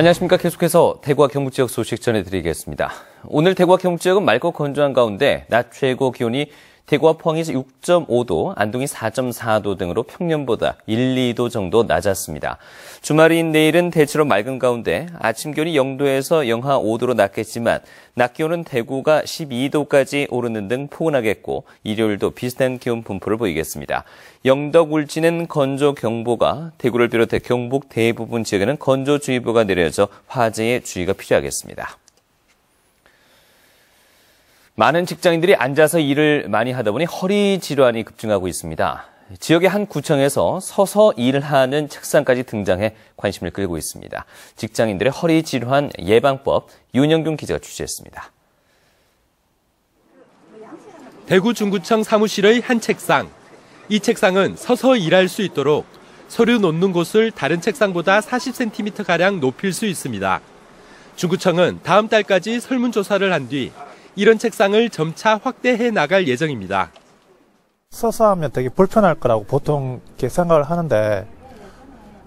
안녕하십니까. 계속해서 대구와 경북 지역 소식 전해드리겠습니다. 오늘 대구와 경북 지역은 맑고 건조한 가운데 낮 최고 기온이 대구와 포항에서 6.5도, 안동이 4.4도 등으로 평년보다 1, 2도 정도 낮았습니다. 주말인 내일은 대체로 맑은 가운데 아침 기온이 0도에서 영하 5도로 낮겠지만 낮 기온은 대구가 12도까지 오르는 등 포근하겠고 일요일도 비슷한 기온 분포를 보이겠습니다. 영덕, 울진은 건조경보가, 대구를 비롯해 경북 대부분 지역에는 건조주의보가 내려져 화재에 주의가 필요하겠습니다. 많은 직장인들이 앉아서 일을 많이 하다 보니 허리 질환이 급증하고 있습니다. 지역의 한 구청에서 서서 일하는 책상까지 등장해 관심을 끌고 있습니다. 직장인들의 허리 질환 예방법, 윤영균 기자가 취재했습니다. 대구 중구청 사무실의 한 책상. 이 책상은 서서 일할 수 있도록 서류 놓는 곳을 다른 책상보다 40cm가량 높일 수 있습니다. 중구청은 다음 달까지 설문조사를 한 뒤 이런 책상을 점차 확대해 나갈 예정입니다. 서서 하면 되게 불편할 거라고 보통 이렇게 생각을 하는데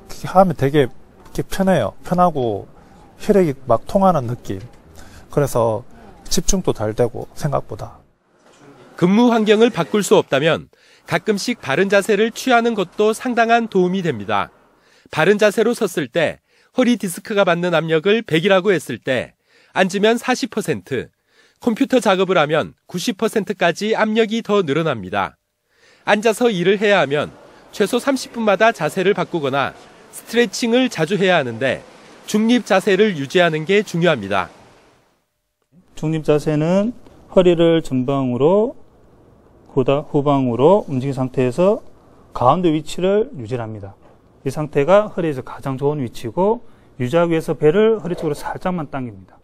그렇게 하면 되게 이렇게 편해요. 편하고 혈액이 막 통하는 느낌. 그래서 집중도 잘 되고 생각보다. 근무 환경을 바꿀 수 없다면 가끔씩 바른 자세를 취하는 것도 상당한 도움이 됩니다. 바른 자세로 섰을 때 허리 디스크가 받는 압력을 100이라고 했을 때 앉으면 40%, 컴퓨터 작업을 하면 90%까지 압력이 더 늘어납니다. 앉아서 일을 해야 하면 최소 30분마다 자세를 바꾸거나 스트레칭을 자주 해야 하는데 중립 자세를 유지하는 게 중요합니다. 중립 자세는 허리를 전방으로 후방으로 움직인 상태에서 가운데 위치를 유지합니다. 이 상태가 허리에서 가장 좋은 위치고 유지하기 위해서 배를 허리 쪽으로 살짝만 당깁니다.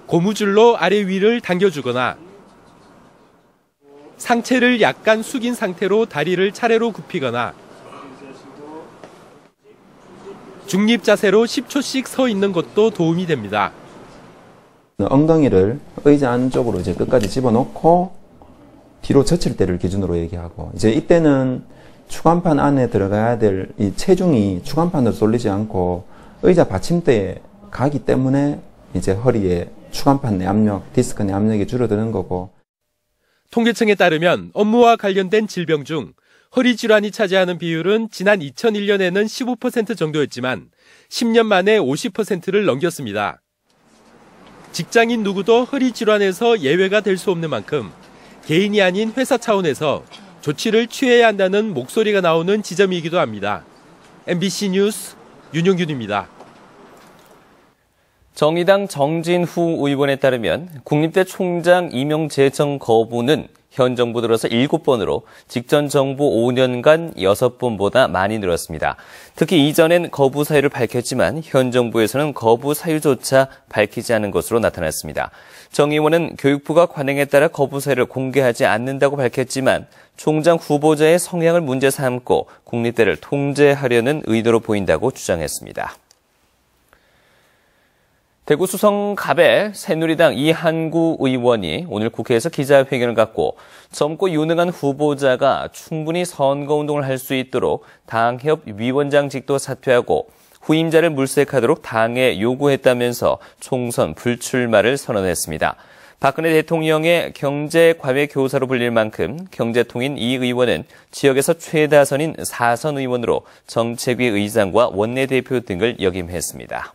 고무줄로 아래 위를 당겨주거나 상체를 약간 숙인 상태로 다리를 차례로 굽히거나 중립 자세로 10초씩 서 있는 것도 도움이 됩니다. 엉덩이를 의자 안쪽으로 이제 끝까지 집어넣고 뒤로 젖힐 때를 기준으로 얘기하고, 이제 이때는 추간판 안에 들어가야 될 이 체중이 추간판으로 쏠리지 않고 의자 받침대에 가기 때문에 이제 허리에 추간판 내 압력, 디스크 내 압력이 줄어드는 거고. 통계청에 따르면 업무와 관련된 질병 중 허리 질환이 차지하는 비율은 지난 2001년에는 15% 정도였지만 10년 만에 50%를 넘겼습니다. 직장인 누구도 허리 질환에서 예외가 될 수 없는 만큼 개인이 아닌 회사 차원에서 조치를 취해야 한다는 목소리가 나오는 지점이기도 합니다. MBC 뉴스 윤영균입니다. 정의당 정진후 의원에 따르면 국립대 총장 임용 제청 거부는 현 정부 들어서 7번으로 직전 정부 5년간 6번보다 많이 늘었습니다. 특히 이전엔 거부 사유를 밝혔지만 현 정부에서는 거부 사유조차 밝히지 않은 것으로 나타났습니다. 정 의원은 교육부가 관행에 따라 거부 사유를 공개하지 않는다고 밝혔지만 총장 후보자의 성향을 문제 삼고 국립대를 통제하려는 의도로 보인다고 주장했습니다. 대구 수성 갑의 새누리당 이한구 의원이 오늘 국회에서 기자회견을 갖고 젊고 유능한 후보자가 충분히 선거운동을 할 수 있도록 당협 위원장직도 사퇴하고 후임자를 물색하도록 당에 요구했다면서 총선 불출마를 선언했습니다. 박근혜 대통령의 경제과외교사로 불릴 만큼 경제통인 이 의원은 지역에서 최다선인 4선 의원으로 정책위 의장과 원내대표 등을 역임했습니다.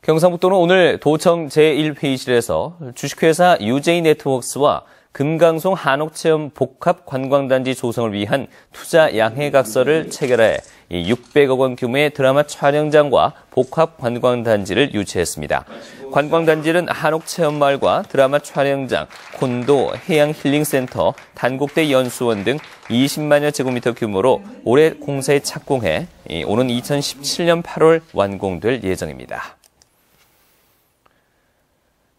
경상북도는 오늘 도청 제1회의실에서 주식회사 유제이네트워크스와 금강송 한옥체험 복합관광단지 조성을 위한 투자 양해각서를 체결해 600억 원 규모의 드라마 촬영장과 복합관광단지를 유치했습니다. 관광단지는 한옥체험마을과 드라마 촬영장, 콘도, 해양힐링센터, 단국대 연수원 등 20만여 제곱미터 규모로 올해 공사에 착공해 오는 2017년 8월 완공될 예정입니다.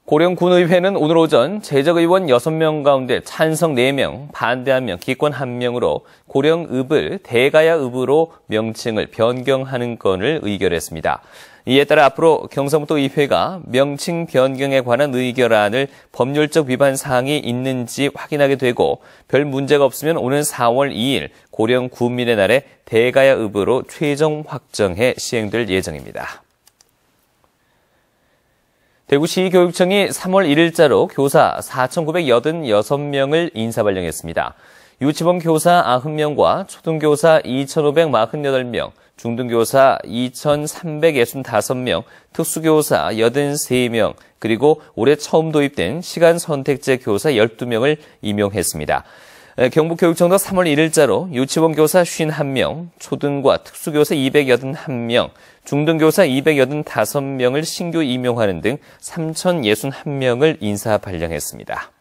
고령군의회는 오늘 오전 재적의원 6명 가운데 찬성 4명, 반대 1명, 기권 1명으로 고령읍을 대가야읍으로 명칭을 변경하는 건을 의결했습니다. 이에 따라 앞으로 경상북도 의회가 명칭 변경에 관한 의결안을 법률적 위반 사항이 있는지 확인하게 되고 별 문제가 없으면 오는 4월 2일 고령 구민의 날에 대가야읍으로 최종 확정해 시행될 예정입니다. 대구시교육청이 3월 1일자로 교사 4,986명을 인사 발령했습니다. 유치원 교사 90명과 초등교사 2,548명, 중등교사 2,365명, 특수교사 83명, 그리고 올해 처음 도입된 시간선택제 교사 12명을 임용했습니다. 경북교육청도 3월 1일자로 유치원 교사 51명, 초등과 특수교사 281명, 중등교사 285명을 신규 임용하는 등 3,061명을 인사 발령했습니다.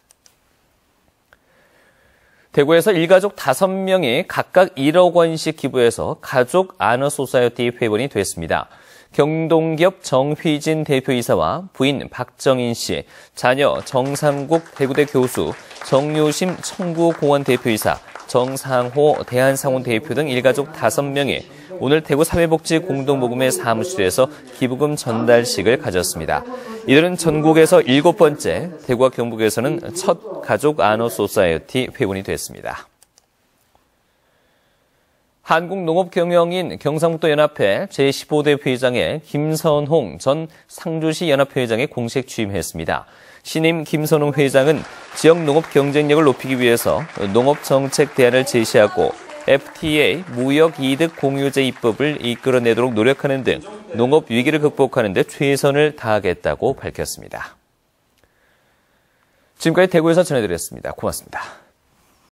대구에서 일가족 5명이 각각 1억 원씩 기부해서 가족 아너소사이어티 회원이 됐습니다. 경동기업 정휘진 대표이사와 부인 박정인 씨, 자녀 정삼국 대구대 교수, 정유심 청구공원 대표이사, 정상호 대한상원 대표 등 일가족 5명이 오늘 대구 사회복지공동모금회 사무실에서 기부금 전달식을 가졌습니다. 이들은 전국에서 7번째, 대구와 경북에서는 첫 가족 아너소사이어티 회원이 됐습니다. 한국농업경영인 경상북도 연합회 제15대 회장에 김선홍 전 상주시 연합회장에 공식 취임했습니다. 신임 김선홍 회장은 지역 농업 경쟁력을 높이기 위해서 농업정책 대안을 제시하고 FTA 무역이득 공유제 입법을 이끌어내도록 노력하는 등 농업 위기를 극복하는 데 최선을 다하겠다고 밝혔습니다. 지금까지 대구에서 전해드렸습니다. 고맙습니다.